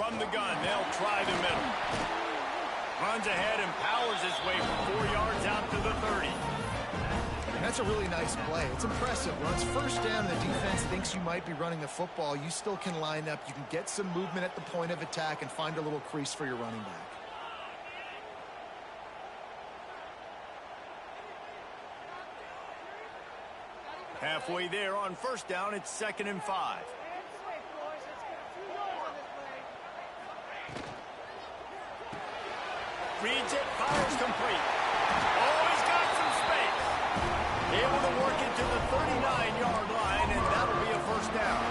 From the gun, they'll try the middle. Runs ahead and powers his way for 4 yards out to the 30. And that's a really nice play. It's impressive. Runs first down, the defense thinks you might be running the football. You still can line up. You can get some movement at the point of attack and find a little crease for your running back. Halfway there on first down, it's 2nd and 5. Reads it, fires complete. Oh, he's got some space. Able to work it to the 39-yard line, and that'll be a first down.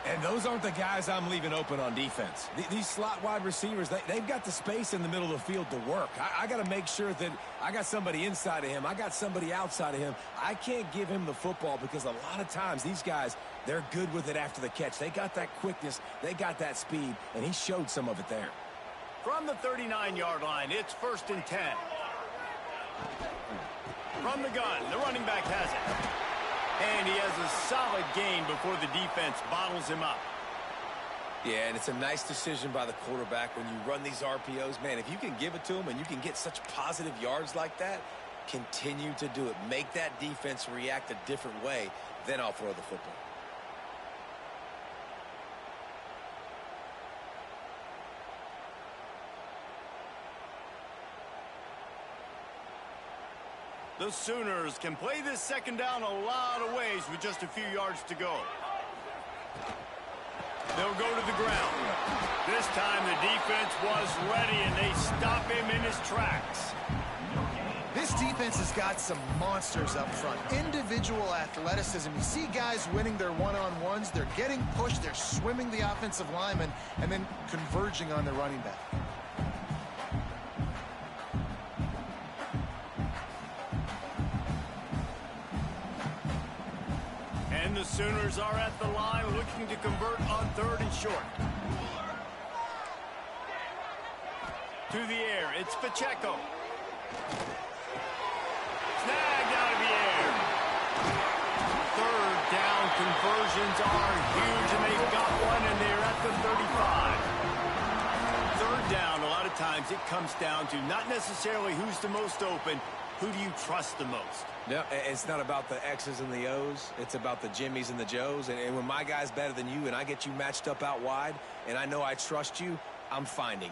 And those aren't the guys I'm leaving open on defense. These slot wide receivers, they've got the space in the middle of the field to work. I got to make sure that I got somebody inside of him. I got somebody outside of him. I can't give him the football because a lot of times these guys, they're good with it after the catch. They got that quickness. They got that speed, and he showed some of it there. From the 39-yard line, it's 1st and 10. From the gun, the running back has it. And he has a solid gain before the defense bottles him up. Yeah, and it's a nice decision by the quarterback when you run these RPOs. Man, if you can give it to him and you can get such positive yards like that, continue to do it. Make that defense react a different way, then I'll throw the football. The Sooners can play this 2nd down a lot of ways with just a few yards to go. They'll go to the ground. This time the defense was ready, and they stop him in his tracks. This defense has got some monsters up front. Individual athleticism. You see guys winning their one-on-ones. They're getting pushed. They're swimming the offensive lineman and then converging on the running back. And the Sooners are at the line looking to convert on 3rd and short. To the air, it's Pacheco. Snagged out of the air. 3rd down conversions are huge, and they've got one, and they're at the 35. 3rd down, a lot of times it comes down to not necessarily who's the most open, who do you trust the most? No, it's not about the X's and the O's. It's about the Jimmies and the Joes. And when my guy's better than you and I get you matched up out wide and I know I trust you, I'm finding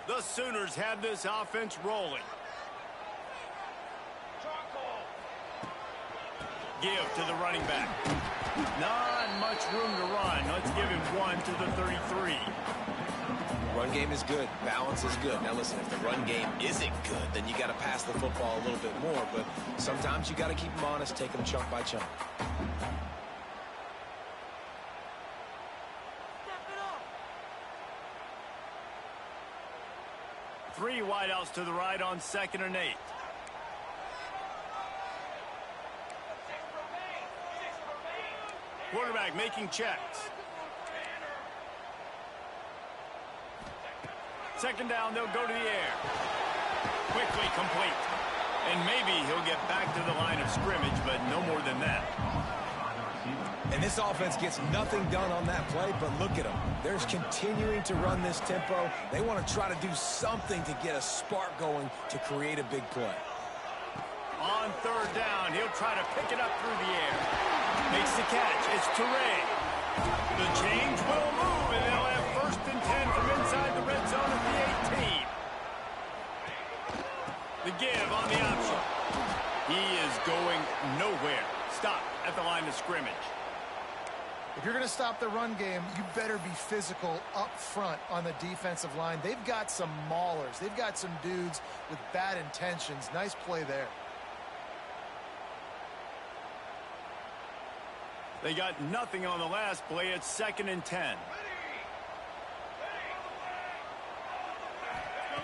you. The Sooners have this offense rolling. Give to the running back. Not much room to run. Let's give him one to the 33. Run game is good. Balance is good. Now listen, if the run game isn't good, then you got to pass the football a little bit more. But sometimes you got to keep them honest, take them chunk by chunk. Three wideouts to the right on 2nd and 8. Quarterback making checks. 2nd down, they'll go to the air. Quickly complete. And maybe he'll get back to the line of scrimmage, but no more than that. And this offense gets nothing done on that play, but look at them. They're continuing to run this tempo. They want to try to do something to get a spark going to create a big play. On 3rd down, he'll try to pick it up through the air. Makes the catch. It's Toure. The change will move, and they'll have 1st and 10 from inside the red zone at the 18. The give on the option. He is going nowhere. Stop at the line of scrimmage. If you're going to stop the run game, you better be physical up front on the defensive line. They've got some maulers. They've got some dudes with bad intentions. Nice play there. They got nothing on the last play. It's 2nd and 10.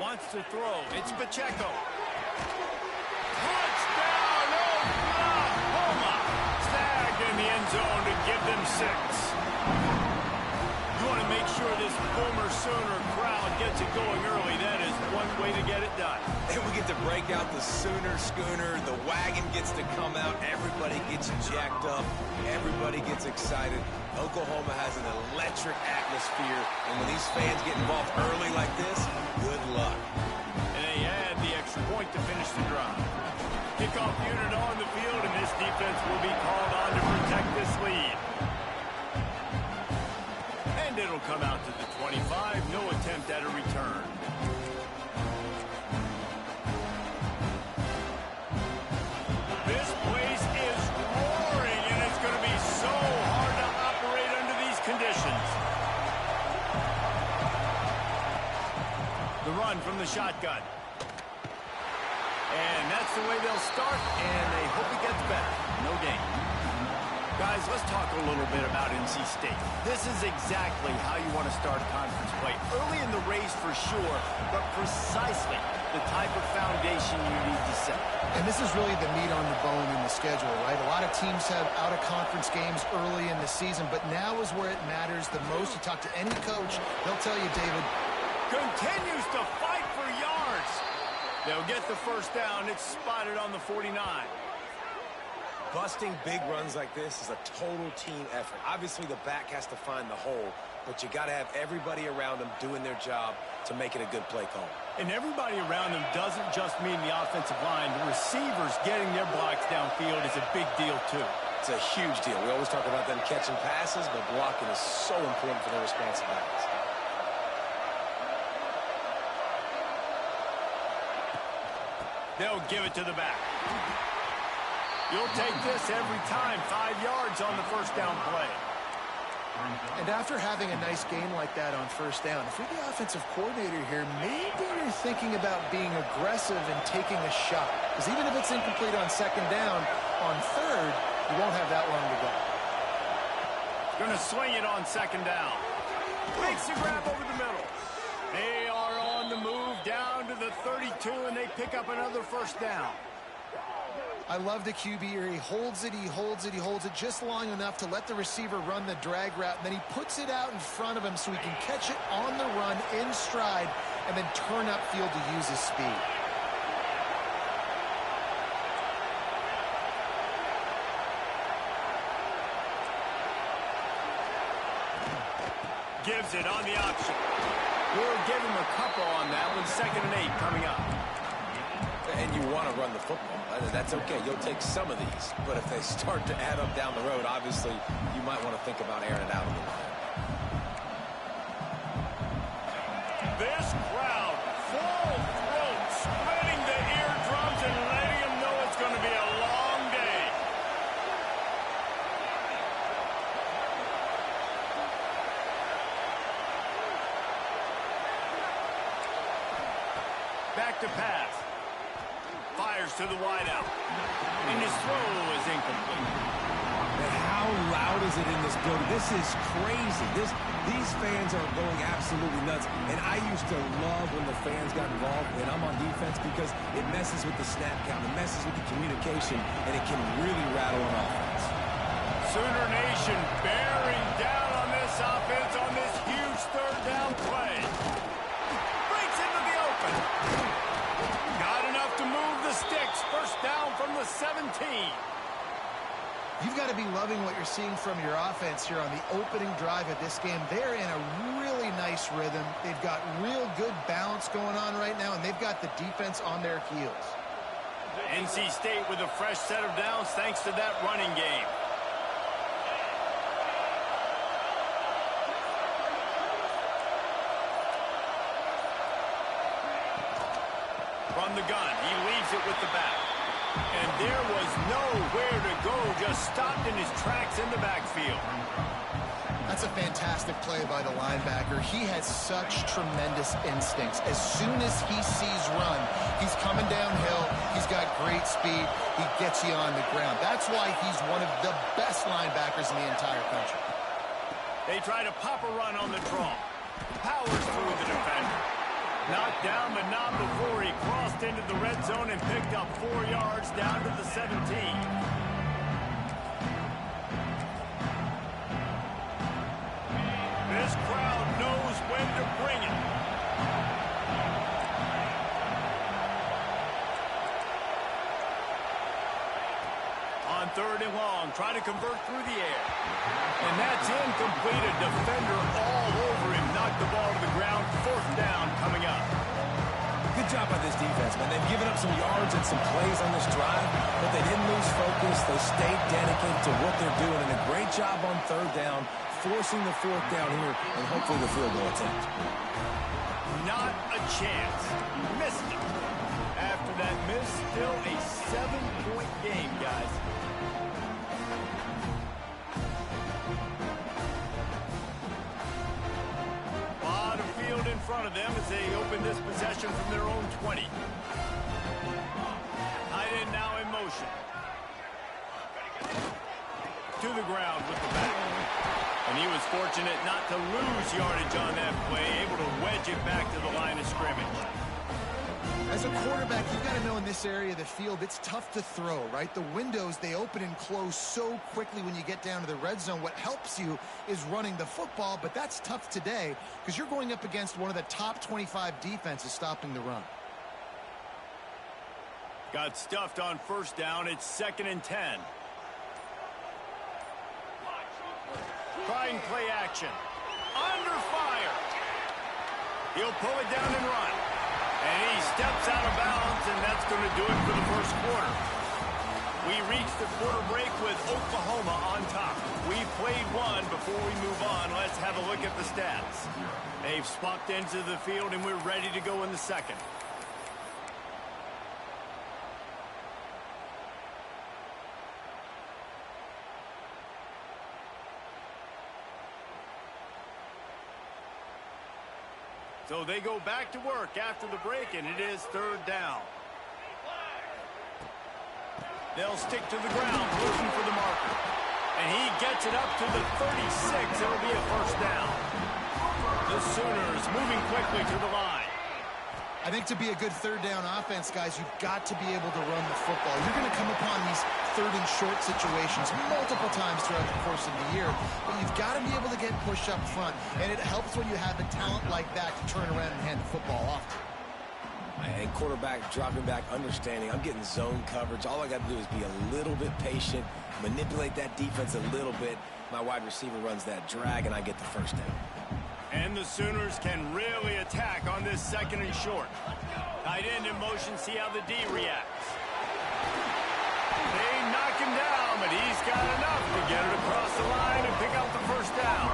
Wants to throw. It's Pacheco. Touchdown, Oklahoma! Snagged in the end zone to give them 6. You want to make make sure this Boomer Sooner crowd gets it going early. That is one way to get it done. And we get to break out the Sooner Schooner. The wagon gets to come out. Everybody gets jacked up. Everybody gets excited. Oklahoma has an electric atmosphere. And when these fans get involved early like this, good luck. And they add the extra point to finish the drive. Kickoff unit on the field, and this defense will be called on to protect this lead. And it'll come out to the 25. No attempt at a return. This place is roaring, and it's going to be so hard to operate under these conditions. The run from the shotgun. And that's the way they'll start, and they hope it gets better. No gain. Guys, let's talk a little bit about NC State. This is exactly how you want to start conference play. Early in the race for sure, but precisely the type of foundation you need to set. And this is really the meat on the bone in the schedule, right? A lot of teams have out-of-conference games early in the season, but now is where it matters the most. You talk to any coach, they'll tell you, David. Continues to fight for yards. They'll get the first down. It's spotted on the 49. Busting big runs like this is a total team effort. Obviously, the back has to find the hole, but you got to have everybody around them doing their job to make it a good play call. And everybody around them doesn't just mean the offensive line. The receivers getting their blocks downfield is a big deal, too. It's a huge deal. We always talk about them catching passes, but blocking is so important for their responsibilities. They'll give it to the back. You'll take this every time. 5 yards on the first down play. And after having a nice game like that on first down, if you're the offensive coordinator here, maybe you're thinking about being aggressive and taking a shot. Because even if it's incomplete on second down, on third, you won't have that long to go. Going to swing it on second down. Makes a grab over the middle. They are on the move down to the 32, and they pick up another first down. I love the QB here. He holds it, he holds it, he holds it just long enough to let the receiver run the drag route, and then he puts it out in front of him so he can catch it on the run in stride and then turn upfield to use his speed. Gives it on the option. We'll give him a couple on that one. 2nd and 8 coming up. And you want to run the football. That's okay. You'll take some of these. But if they start to add up down the road, obviously, you might want to think about airing it out a little bit. This crowd, full throat, spreading the eardrums and letting them know it's going to be a long day. Back to pass. Fires to the wideout. And his throw is incomplete. And how loud is it in this building? This is crazy. These fans are going absolutely nuts. And I used to love when the fans got involved when I'm on defense because it messes with the snap count. It messes with the communication, and it can really rattle an offense. Sooner Nation bearing down on this offense on this huge third down play. Breaks into the open. Got enough to move the sticks. First down from the 17. You've got to be loving what you're seeing from your offense here on the opening drive of this game. They're in a really nice rhythm. They've got real good balance going on right now, and they've got the defense on their heels. NC State with a fresh set of downs thanks to that running game. From the gun, he leaves it with the back. And there was nowhere to go, just stopped in his tracks in the backfield. That's a fantastic play by the linebacker. He has such tremendous instincts. As soon as he sees run, he's coming downhill. He's got great speed. He gets you on the ground. That's why he's one of the best linebackers in the entire country. They try to pop a run on the draw. Powers through the defender. Knocked down, but not before he crossed into the red zone and picked up 4 yards down to the 17. This crowd on 3rd and long. Try to convert through the air. And that's incomplete. A defender all over him. Knocked the ball to the ground. 4th down coming up. Good job by this defense, man. They've given up some yards and some plays on this drive, but they didn't lose focus. They stayed dedicated to what they're doing, and a great job on 3rd down, forcing the 4th down here, and hopefully the field goal attempt. Not a chance. Missed it. After that miss, still a 7-point game, guys. Lot of field in front of them as they open this possession from their own 20. Tight end now in motion. To the ground with the back. And he was fortunate not to lose yardage on that play, able to wedge it back to the line of scrimmage. As a quarterback, you've got to know in this area of the field, it's tough to throw, right? The windows, they open and close so quickly when you get down to the red zone. What helps you is running the football, but that's tough today because you're going up against one of the top 25 defenses stopping the run. Got stuffed on 1st down. It's 2nd and 10. Trying play action. Under fire. He'll pull it down and run. And he steps out of bounds, and that's going to do it for the 1st quarter. We reach the quarter break with Oklahoma on top. We've played one. Before we move on, let's have a look at the stats. They've swapped ends of the field, and we're ready to go in the 2nd. So they go back to work after the break, and it is 3rd down. They'll stick to the ground, looking for the marker. And he gets it up to the 36. It'll be a 1st down. The Sooners moving quickly to the line. I think to be a good 3rd down offense, guys, you've got to be able to run the football. You're going to come upon these 3rd and short situations multiple times throughout the course of the year, but you've got to be able to get push up front, and it helps when you have a talent like that to turn around and hand the football off. And quarterback dropping back, understanding I'm getting zone coverage. All I got to do is be a little bit patient, manipulate that defense a little bit. My wide receiver runs that drag, and I get the 1st down. And the Sooners can really attack on this 2nd and short. Tight end in motion, see how the D reacts. They knock him down, but he's got enough to get it across the line and pick up the 1st down.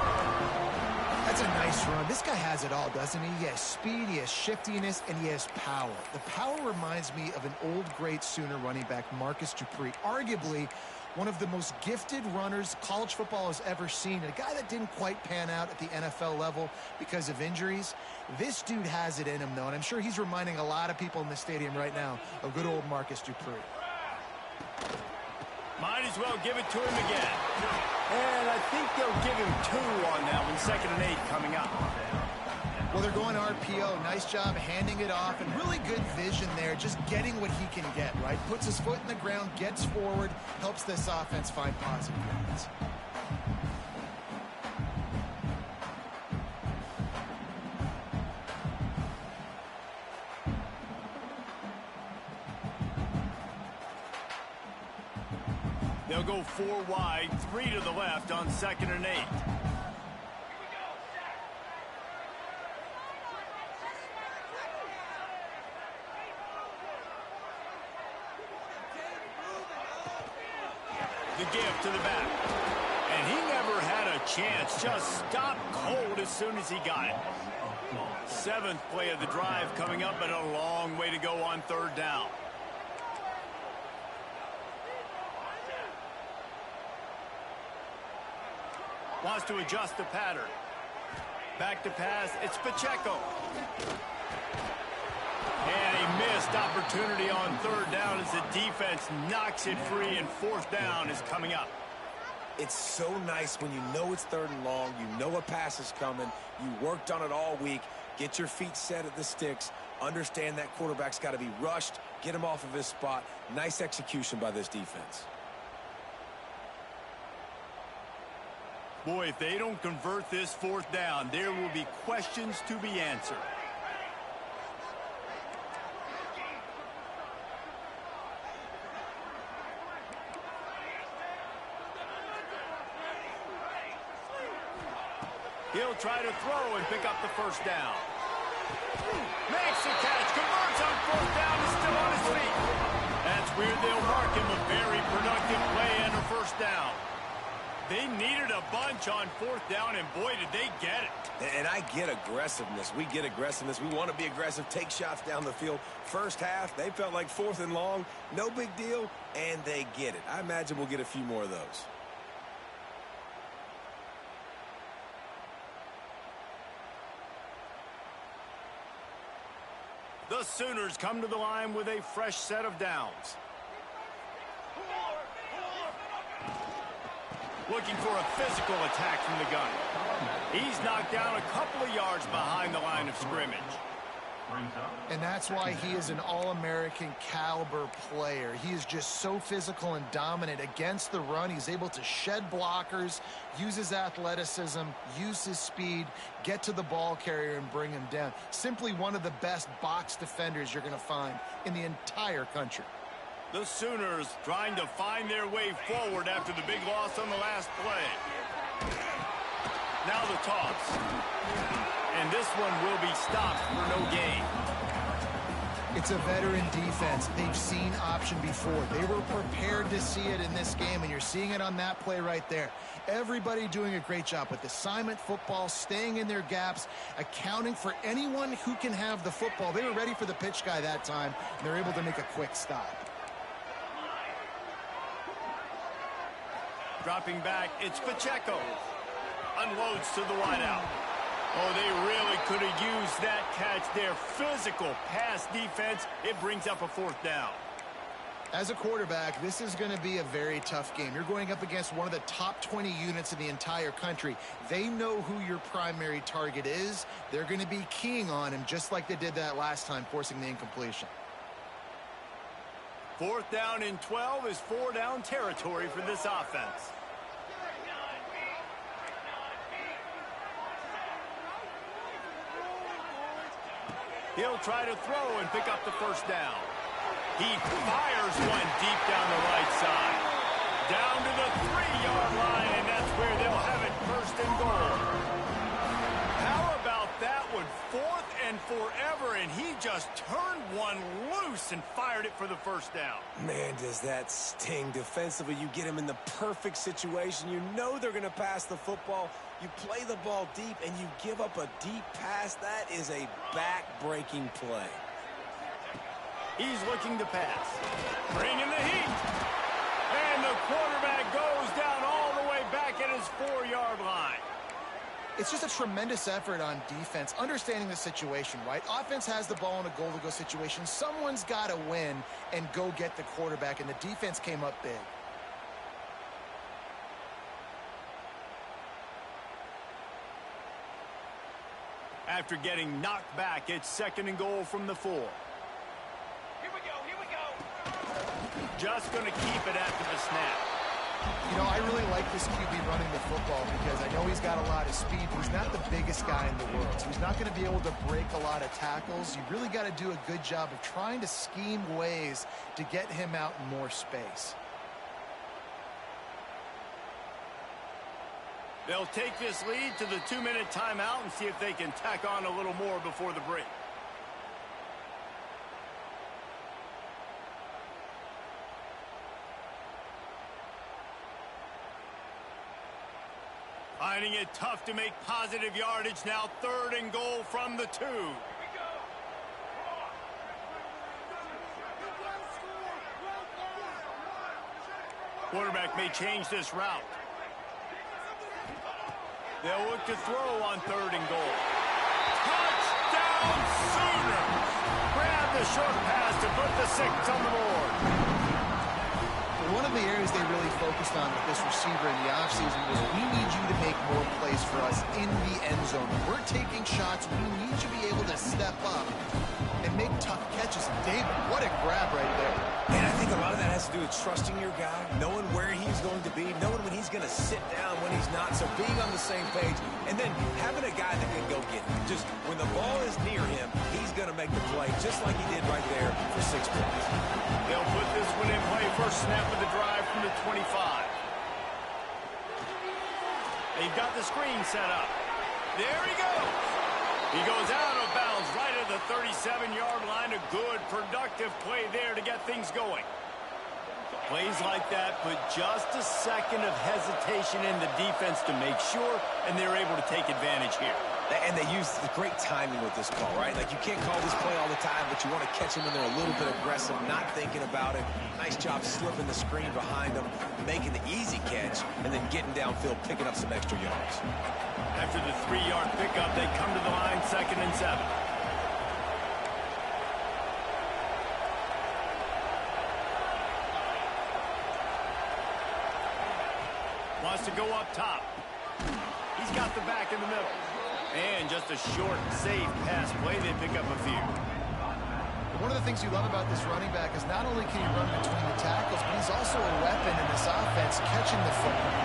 That's a nice run. This guy has it all, doesn't he? He has speed, he has shiftiness, and he has power. The power reminds me of an old, great Sooner running back, Marcus Dupree. Arguably one of the most gifted runners college football has ever seen. A guy that didn't quite pan out at the NFL level because of injuries. This dude has it in him, though, and I'm sure he's reminding a lot of people in the stadium right now of good old Marcus Dupree. Might as well give it to him again. And I think they'll give him 2 on that one. 2nd and 8 coming up. Well, they're going RPO. Nice job handing it off, and really good vision there, just getting what he can get, right? Puts his foot in the ground, gets forward, helps this offense find positive yards. They'll go 4 wide, 3 to the left on 2nd and 8. The give to the back. And he never had a chance. Just stopped cold as soon as he got it. 7th play of the drive coming up, but a long way to go on 3rd down. Wants to adjust the pattern. Back to pass. It's Pacheco. And a missed opportunity on 3rd down as the defense knocks it free, and 4th down is coming up. It's so nice when you know it's 3rd and long, you know a pass is coming, you worked on it all week, get your feet set at the sticks, understand that quarterback's got to be rushed, get him off of his spot. Nice execution by this defense. Boy, if they don't convert this 4th down, there will be questions to be answered. He'll try to throw and pick up the first down. Makes the catch, converts on fourth down, is still on his feet. That's weird. They'll mark him a very productive play and a first down. They needed a bunch on fourth down, and boy, did they get it. And I get aggressiveness. We get aggressiveness. We want to be aggressive, take shots down the field. First half, they felt like 4th and long. No big deal, and they get it. I imagine we'll get a few more of those. The Sooners come to the line with a fresh set of downs. Looking for a physical attack from the gun. He's knocked down a couple of yards behind the line of scrimmage. And that's why he is an All-American caliber player. He is just so physical and dominant against the run. He's able to shed blockers, use his athleticism, use his speed, get to the ball carrier and bring him down. Simply one of the best box defenders you're going to find in the entire country. The Sooners trying to find their way forward after the big loss on the last play. Now the toss. And this one will be stopped for no gain. It's a veteran defense. They've seen option before. They were prepared to see it in this game, and you're seeing it on that play right there. Everybody doing a great job with assignment football, staying in their gaps, accounting for anyone who can have the football. They were ready for the pitch guy that time, and they're able to make a quick stop. Dropping back, it's Pacheco. Unloads to the wideout. Oh, they really could have used that catch there. Physical pass defense. It brings up a fourth down. As a quarterback, this is going to be a very tough game. You're going up against one of the top 20 units in the entire country. They know who your primary target is. They're going to be keying on him just like they did that last time, forcing the incompletion. 4th down and 12 is 4-down territory for this offense. He'll try to throw and pick up the first down. He fires one deep down the right side. Down to the 3-yard line, and that's where they'll have it, 1st and goal. How about that one? 4th and forever, and he just turned one loose and fired it for the first down. Man, does that sting defensively. You get him in the perfect situation. You know they're going to pass the football. You play the ball deep, and you give up a deep pass. That is a back-breaking play. He's looking to pass. Bringing the heat. And the quarterback goes down all the way back at his 4-yard line. It's just a tremendous effort on defense, understanding the situation, right? Offense has the ball in a goal-to-go situation. Someone's got to win and go get the quarterback, and the defense came up big. After getting knocked back, it's 2nd and goal from the 4. Here we go. Just going to keep it after the snap. You know, I really like this QB running the football because I know he's got a lot of speed, but he's not the biggest guy in the world. So he's not going to be able to break a lot of tackles. You really got to do a good job of trying to scheme ways to get him out in more space. They'll take this lead to the 2-minute timeout and see if they can tack on a little more before the break. Finding it tough to make positive yardage now. 3rd and goal from the 2. Quarterback may change this route. They'll look to throw on 3rd and goal. Touchdown Sooners! Grab the short pass to put the 6 on the board. One of the areas they really focused on with this receiver in the offseason was we need you to make more plays for us in the end zone. When we're taking shots, we need you to be able to step up and make tough catches. David, what a grab right there. And I think a lot of that has to do with trusting your guy, knowing where he's going to be, knowing when he's going to sit down, when he's not, so being on the same page, and then having a guy that can go get it. Just when the ball is near him, he's going to make the play, just like he did right there for 6 points. They'll put this one in play. First snap of the drive from the 25. They've got the screen set up. There he goes. He goes out of bounds right at the 37-yard line. A good, productive play there to get things going. Plays like that put just a second of hesitation in the defense to make sure, and they're able to take advantage here. And they use the great timing with this call, right? Like, you can't call this play all the time, but you want to catch them when they're a little bit aggressive, not thinking about it. Nice job slipping the screen behind them, making the easy catch, and then getting downfield, picking up some extra yards. After the 3-yard pickup, they come to the line, 2nd and 7. Wants to go up top. He's got the back in the middle. And just a short, safe pass play. They pick up a few. One of the things you love about this running back is not only can he run between the tackles, but he's also a weapon in this offense, catching the football.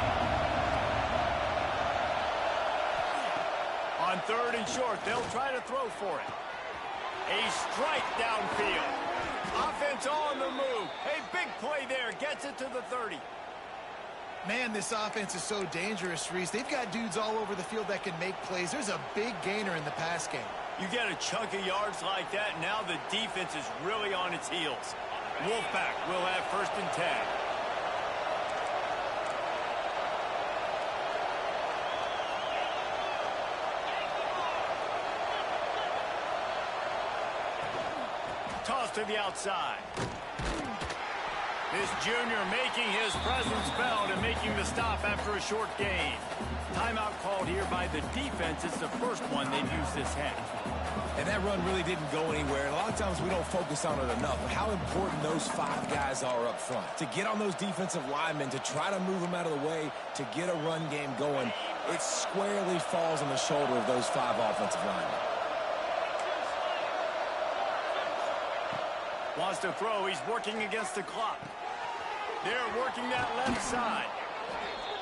On 3rd and short, they'll try to throw for it. A strike downfield. Offense on the move. A big play there. Gets it to the 30. Man, this offense is so dangerous, Reese. They've got dudes all over the field that can make plays. There's a big gainer in the pass game. You get a chunk of yards like that, now the defense is really on its heels. Wolfpack will have 1st and 10. Toss to the outside. This junior making his presence felt and making the stop after a short gain. Timeout called here by the defense. It's the first one they've used this half. And that run really didn't go anywhere. And a lot of times we don't focus on it enough. But how important those 5 guys are up front. To get on those defensive linemen, to try to move them out of the way, to get a run game going, it squarely falls on the shoulder of those 5 offensive linemen. Wants to throw. He's working against the clock. They're working that left side.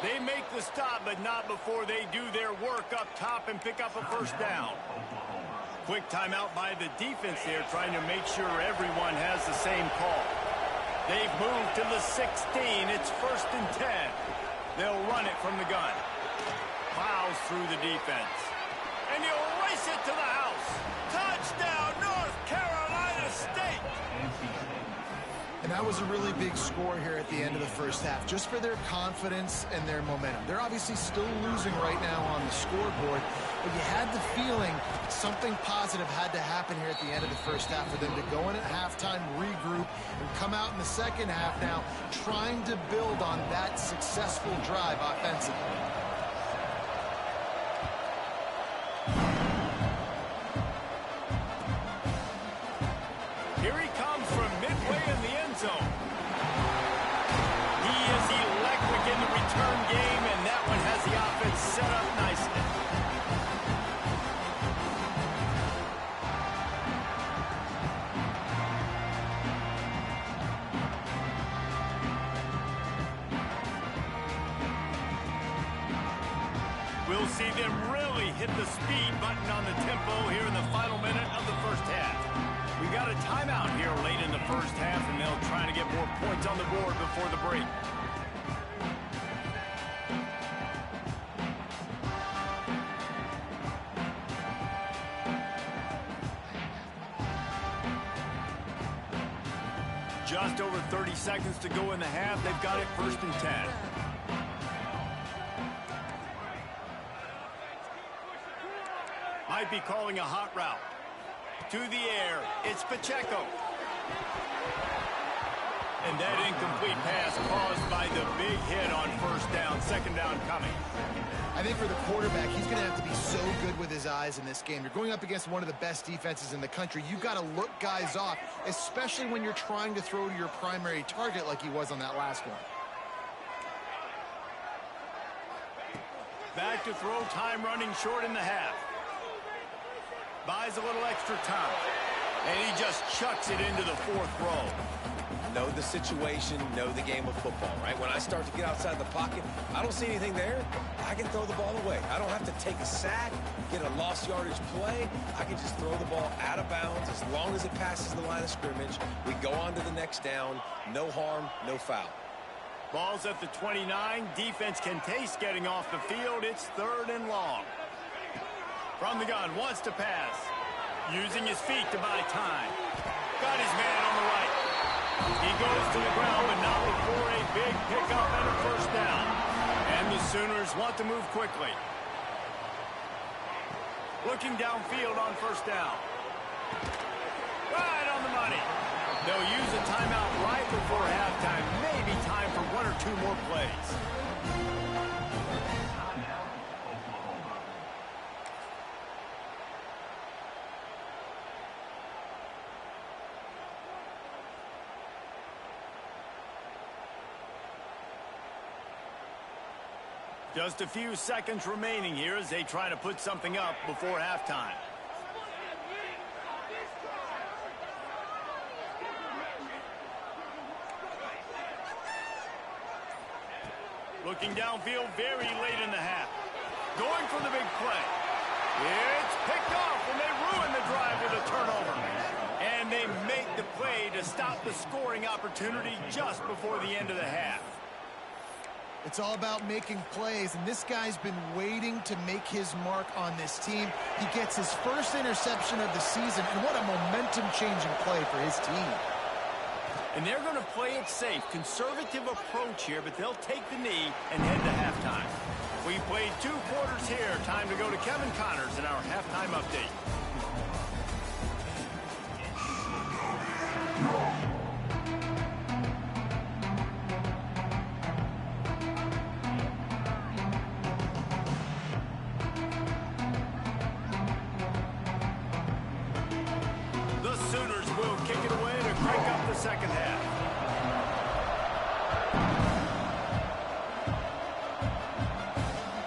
They make the stop, but not before they do their work up top and pick up a 1st down. Quick timeout by the defense there, trying to make sure everyone has the same call. They've moved to the 16. It's 1st and 10. They'll run it from the gun. Plows through the defense. And he'll race it to the house. Touchdown, North Carolina State. And that was a really big score here at the end of the first half, just for their confidence and their momentum. They're obviously still losing right now on the scoreboard, but you had the feeling something positive had to happen here at the end of the first half for them to go in at halftime, regroup, and come out in the second half now trying to build on that successful drive offensively. Here he comes from midway in the end zone. He is electric in the return game, and that one has the offense set up nicely. We'll see them really hit the speed button on the tempo here in the final minute of the first half. We got a timeout here late in the first half, and they'll try to get more points on the board before the break. Just over 30 seconds to go in the half. They've got it 1st and 10. Might be calling a hot route. To the air, it's Pacheco. And that incomplete pass caused by the big hit on 1st down, 2nd down coming. I think for the quarterback, he's going to have to be so good with his eyes in this game. You're going up against one of the best defenses in the country. You've got to look guys off, especially when you're trying to throw to your primary target like he was on that last one. Back to throw, time running short in the half. Buys a little extra time. And he just chucks it into the 4th row. Know the situation, know the game of football, right? When I start to get outside the pocket, I don't see anything there, I can throw the ball away. I don't have to take a sack, get a lost yardage play. I can just throw the ball out of bounds as long as it passes the line of scrimmage. We go on to the next down. No harm, no foul. Ball's at the 29. Defense can taste getting off the field. It's 3rd and long. From the gun, wants to pass. Using his feet to buy time. Got his man on the right. He goes to the ground, but not before a big pickup and a first down. And the Sooners want to move quickly. Looking downfield on first down. Right on the money. They'll use a timeout right before halftime. Maybe time for one or two more plays. Just a few seconds remaining here as they try to put something up before halftime. Looking downfield very late in the half. Going for the big play. It's picked off, and they ruin the drive with a turnover. And they make the play to stop the scoring opportunity just before the end of the half. It's all about making plays, and this guy's been waiting to make his mark on this team. He gets his first interception of the season, and what a momentum-changing play for his team. And they're going to play it safe. Conservative approach here, but they'll take the knee and head to halftime. We played 2 quarters here. Time to go to Kevin Connors in our halftime update. Second half.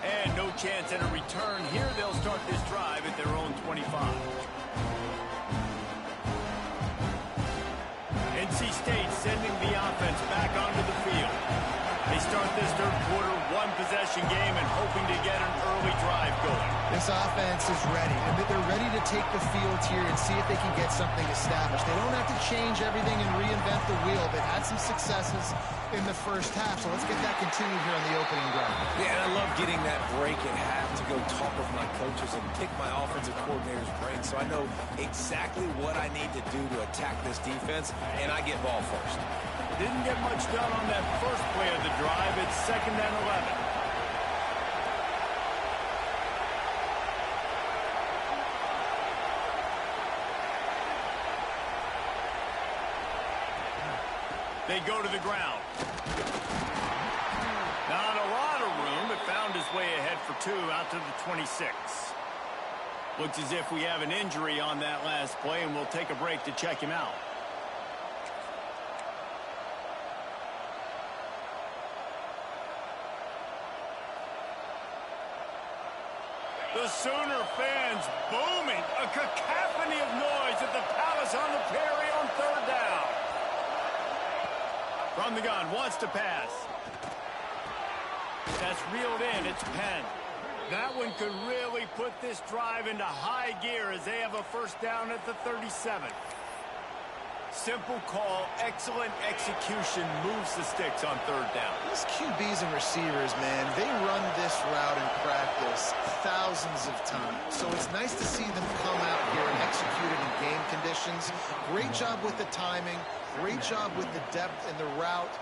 And no chance at a return here. They'll start this drive at their own 25. NC State sending the offense back onto the field. They start this third quarter one-possession game and hoping to get an early drive going. This offense is ready, and they're ready to take the field here and see if they can get something established. They don't have to change everything and reinvent the wheel. They've had some successes in the first half, so let's get that continued here on the opening drive. Yeah, and I love getting that break at half to go talk with my coaches and pick my offensive coordinator's brain so I know exactly what I need to do to attack this defense, and I get ball first. Didn't get much done on that first play of the drive. It's 2nd and 11. They go to the ground. Not a lot of room, but found his way ahead for 2 out to the 26. Looks as if we have an injury on that last play, and we'll take a break to check him out. The Sooner fans booming. A cacophony of noise at the Palace on the Prairie on 3rd down. From the gun, wants to pass. That's reeled in, it's Penn. That one could really put this drive into high gear as they have a first down at the 37. Simple call, excellent execution, moves the sticks on 3rd down. These QBs and receivers, man, they run this route in practice thousands of times. So it's nice to see them come out here and execute it in game conditions. Great job with the timing. Great job with the depth and the route.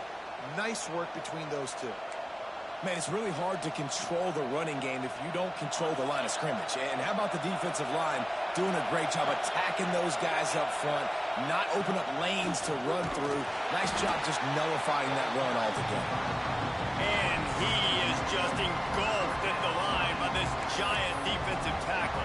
Nice work between those two. Man, it's really hard to control the running game if you don't control the line of scrimmage. And how about the defensive line doing a great job attacking those guys up front, not open up lanes to run through. Nice job just nullifying that run altogether. And he is just engulfed at the line by this giant defensive tackle.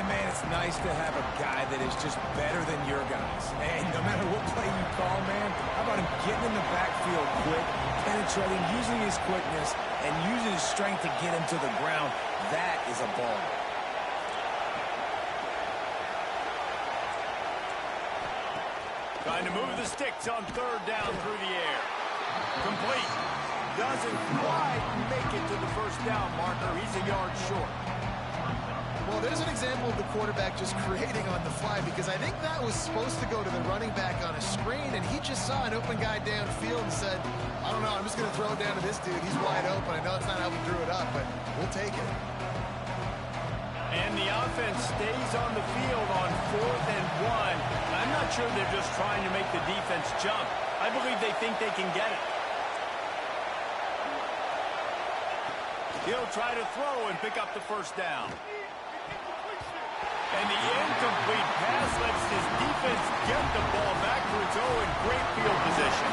And, man, it's nice to have a guy that is just better than your guys. And no matter what play you call, man, how about him getting in the backfield quick, penetrating, using his quickness, and using his strength to get him to the ground. That is a ball. Trying to move the sticks on 3rd down through the air. Complete. Doesn't quite make it to the first down marker. He's a yard short. Well, there's an example of the quarterback just creating on the fly, because I think that was supposed to go to the running back on a screen, and he just saw an open guy downfield and said, I don't know, I'm just going to throw it down to this dude. He's wide open. I know it's not how we drew it up, but we'll take it. And the offense stays on the field on 4th and 1. I'm not sure they're just trying to make the defense jump. I believe they think they can get it. He'll try to throw and pick up the first down. And the incomplete pass lets his defense get the ball back to its own in great field position.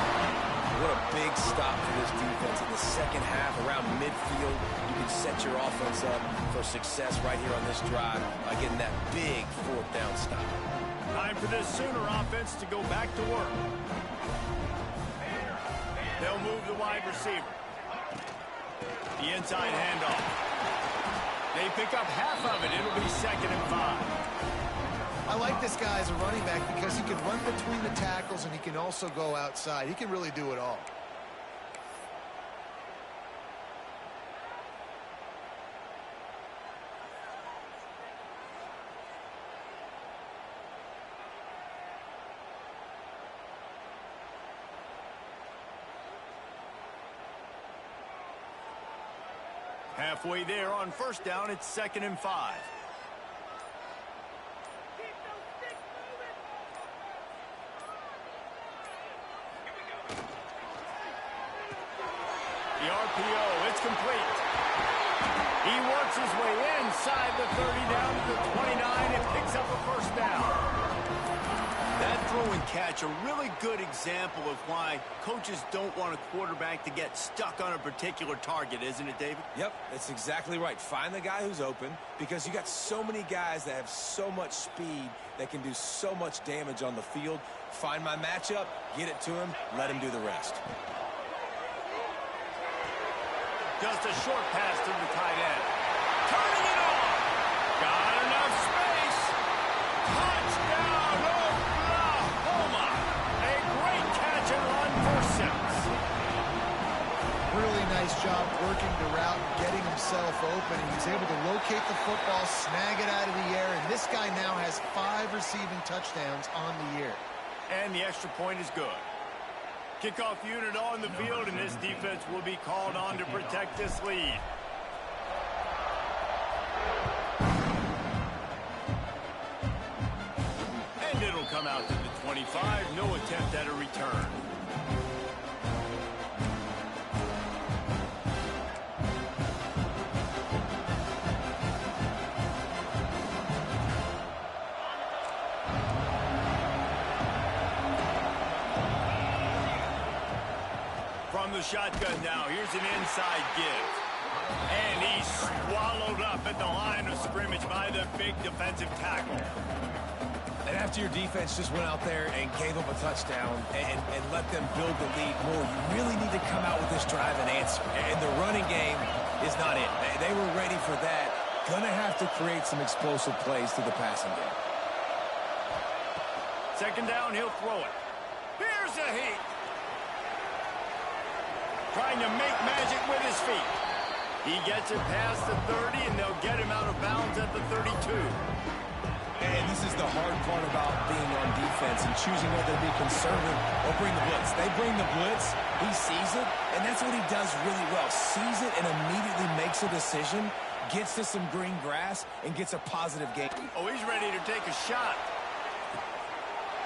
What a big stop for this defense in the second half around midfield. You can set your offense up for success right here on this drive by getting that big 4th down stop. Time for this Sooner offense to go back to work. They'll move the wide receiver. The inside handoff. They pick up half of it. It'll be 2nd and 5. I like this guy as a running back because he can run between the tackles and he can also go outside. He can really do it all. Halfway there on 1st down, it's 2nd and 5. The RPO, it's complete. He works his way inside the 30 down to the 29 and picks up a 1st down. That throw and catch, a really good example of why coaches don't want a quarterback to get stuck on a particular target, isn't it, David? Yep, that's exactly right. Find the guy who's open because you got so many guys that have so much speed that can do so much damage on the field. Find my matchup, get it to him, let him do the rest. Just a short pass to the tight end. Turning it on. Got enough space. Touchdown, Oklahoma. A great catch and run for 6. Really nice job working the route and getting himself open. And he's able to locate the football, snag it out of the air, and this guy now has 5 receiving touchdowns on the year. And the extra point is good. Kickoff unit on the field, and this defense will be called on to protect this lead. And it'll come out to the 25. No attempt at a return. From the shotgun now, here's an inside give. And he's swallowed up at the line of scrimmage by the big defensive tackle. And after your defense just went out there and gave up a touchdown and let them build the lead more, you really need to come out with this drive and answer. And the running game is not it. They were ready for that. Gonna have to create some explosive plays through the passing game. 2nd down, he'll throw it. Here's a heat. Trying to make magic with his feet. He gets it past the 30, and they'll get him out of bounds at the 32. And this is the hard part about being on defense and choosing whether to be conservative or bring the blitz. They bring the blitz, he sees it, and that's what he does really well. Sees it and immediately makes a decision, gets to some green grass, and gets a positive game. Oh, he's ready to take a shot.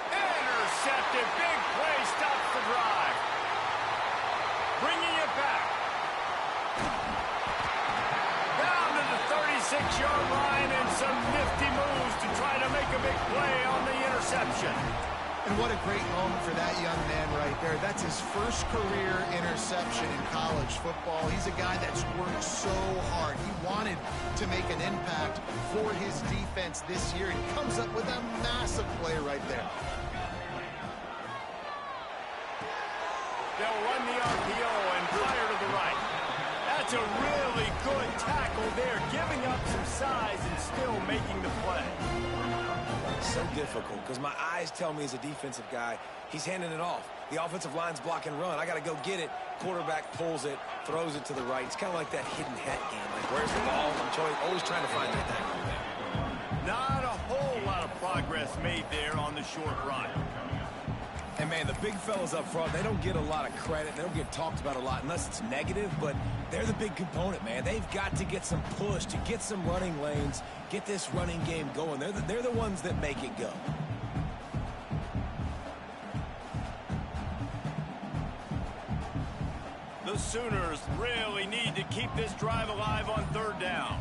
Intercepted. Big play stops the drive. Bringing it back. Down to the 36-yard line and some nifty moves to try to make a big play on the interception. And what a great moment for that young man right there. That's his first career interception in college football. He's a guy that's worked so hard. He wanted to make an impact for his defense this year. He comes up with a massive play right there. They'll run the RPO and fire to the right. That's a really good tackle there, giving up some size and still making the play. So difficult because my eyes tell me as a defensive guy, he's handing it off. The offensive line's block and run. I got to go get it. Quarterback pulls it, throws it to the right. It's kind of like that hidden hat game. Like, where's the ball? I'm always trying to find that tackle. Not a whole lot of progress made there on the short run. And, man, the big fellas up front, they don't get a lot of credit. They don't get talked about a lot unless it's negative, but they're the big component, man. They've got to get some push, to get some running lanes, get this running game going. They're the ones that make it go. The Sooners really need to keep this drive alive on third down.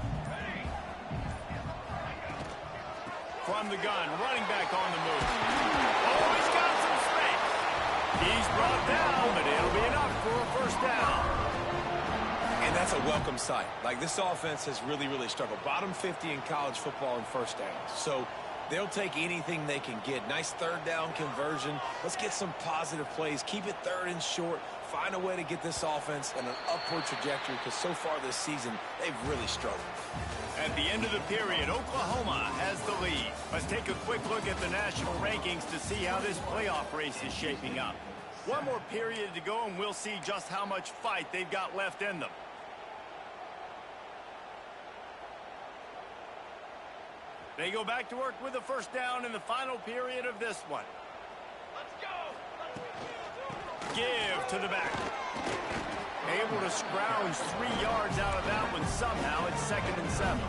From the gun, running back on the move. Oh, he's got some space. He's brought down, but it'll be enough for a first down. And that's a welcome sight. Like, this offense has really, really struggled. Bottom 50 in college football in first downs. So they'll take anything they can get. Nice third down conversion. Let's get some positive plays. Keep it third and short. Find a way to get this offense in an upward trajectory, because so far this season, they've really struggled. At the end of the period, Oklahoma has the lead. Let's take a quick look at the national rankings to see how this playoff race is shaping up. One more period to go, and we'll see just how much fight they've got left in them. They go back to work with the first down in the final period of this one. Let's go. Give to the back. Able to scrounge 3 yards out of that one somehow. It's 2nd and 7.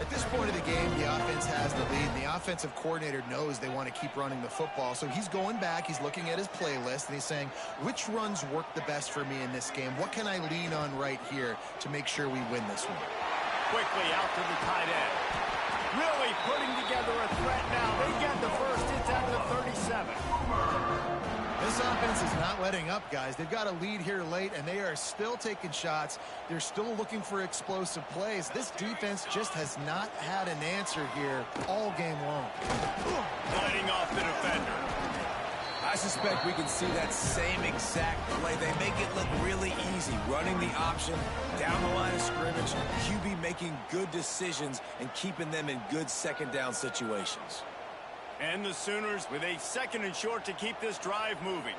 At this point of the game, the offense has the lead. The offensive coordinator knows they want to keep running the football. So he's going back, he's looking at his playlist, and he's saying, which runs work the best for me in this game? What can I lean on right here to make sure we win this one? Quickly out to the tight end. Really putting together a threat now. They get the first. It's at the 37. This offense is not letting up, guys. They've got a lead here late, and they are still taking shots. They're still looking for explosive plays. This defense just has not had an answer here all game long. Lighting off the defender. I suspect we can see that same exact play. They make it look really easy, running the option down the line of scrimmage, QB making good decisions and keeping them in good second down situations. And the Sooners with a 2nd and short to keep this drive moving.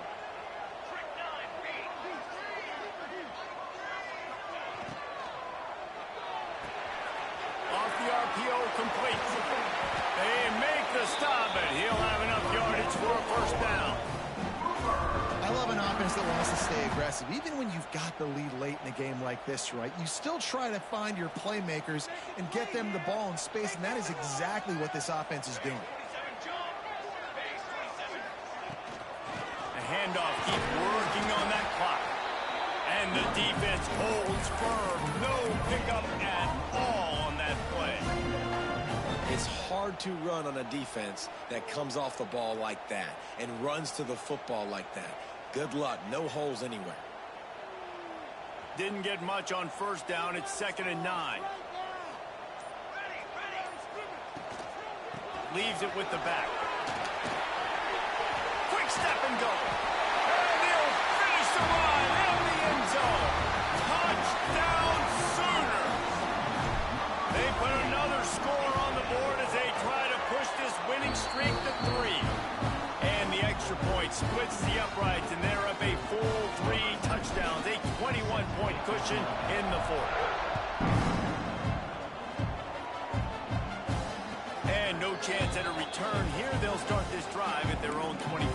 Off the RPO, complete. They make the stop, but he'll have enough yardage for a first down. I love an offense that wants to stay aggressive. Even when you've got the lead late in a game like this, right, you still try to find your playmakers and get them the ball in space, and that is exactly what this offense is doing. Handoff, keep working on that clock. And the defense holds firm. No pickup at all on that play. It's hard to run on a defense that comes off the ball like that and runs to the football like that. Good luck. No holes anywhere. Didn't get much on first down. It's 2nd and 9. Leaves it with the back. Quick step and go. And he'll finish the line in the end zone. Touchdown Sooners. They put another score on the board as they try to push this winning streak to 3. And the extra point splits the uprights, and they're up a full 3 touchdowns. A 21-point cushion in the 4th. And no chance at a return here. They'll start this drive at their own 25.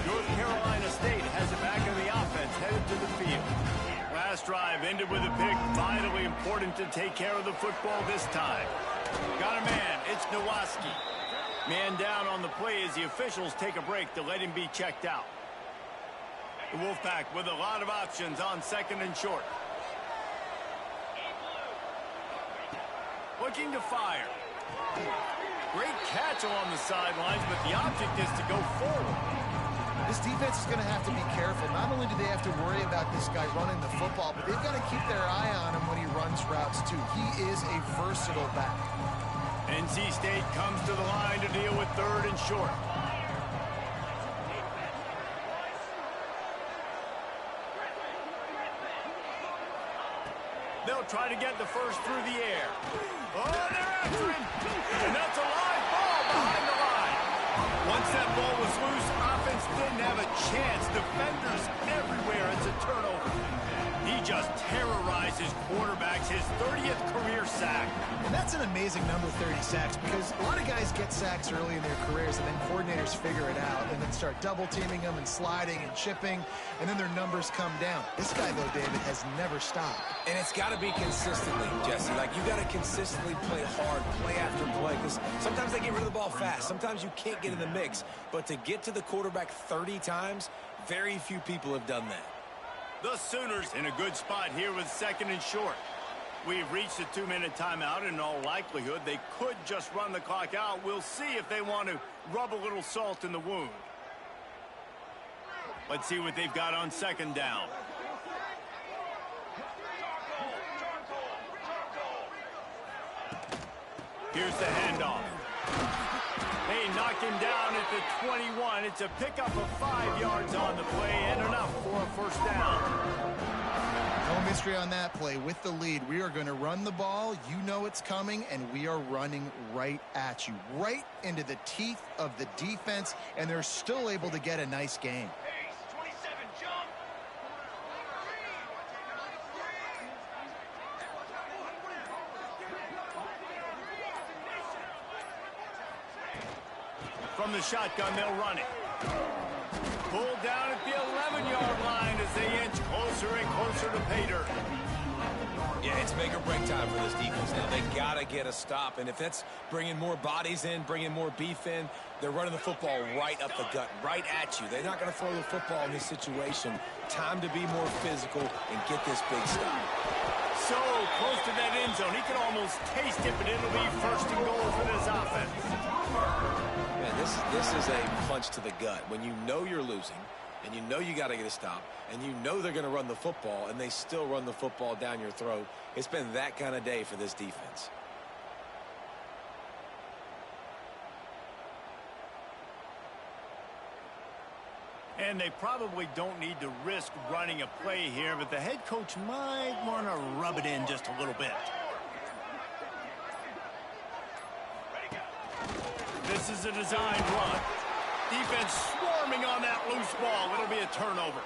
North Carolina State has it back in the offense, headed to the field. Last drive ended with a pick. Vitally important to take care of the football this time. Got a man. It's Nowaski. Man down on the play as the officials take a break to let him be checked out. The Wolfpack with a lot of options on 2nd and short. Looking to fire. Great catch along the sidelines, but the object is to go forward. This defense is going to have to be careful. Not only do they have to worry about this guy running the football, but they've got to keep their eye on him when he runs routes too. He is a versatile back. NC State comes to the line to deal with 3rd and short. They'll try to get the first through the air. Oh, they're after him. And that's a live ball behind the line. Once that ball was loose, offense didn't have a chance. Defenders everywhere. It's a turnover. He just terrorizes quarterbacks, his 30th career sack. And that's an amazing number, 30 sacks, because a lot of guys get sacks early in their careers, and then coordinators figure it out and then start double-teaming them and sliding and chipping, and then their numbers come down. This guy, though, David, has never stopped. And it's got to be consistently, Jesse. Like, you got to consistently play hard, play after play, because sometimes they get rid of the ball fast. Sometimes you can't get in the mix. But to get to the quarterback 30 times, very few people have done that. The Sooners in a good spot here with 2nd and short. We've reached a 2-minute timeout. In all likelihood, they could just run the clock out. We'll see if they want to rub a little salt in the wound. Let's see what they've got on 2nd down. Here's the handoff. They knock him down at the 21. It's a pickup of 5 yards on the play and enough for a first down. No mystery on that play. With the lead, we are going to run the ball. You know it's coming, and we are running right at you, right into the teeth of the defense, and they're still able to get a nice game. Pace, 27, jump. From the shotgun, they'll run it. Pulled down at the 11-yard line as they inch closer and closer to pay dirt. Yeah, it's make or break time for this defense now. They got to get a stop, and if that's bringing more bodies in, bringing more beef in, they're running the football right up the gut, right at you. They're not going to throw the football in this situation. Time to be more physical and get this big stop. So close to that end zone, he can almost taste it, but it'll be 1st and goal for this offense. Man, this is a punch to the gut. When you know you're losing, and you know you got to get a stop, and you know they're going to run the football, and they still run the football down your throat, it's been that kind of day for this defense. And they probably don't need to risk running a play here, but the head coach might want to rub it in just a little bit. This is a designed run. Defense swarming on that loose ball. It'll be a turnover.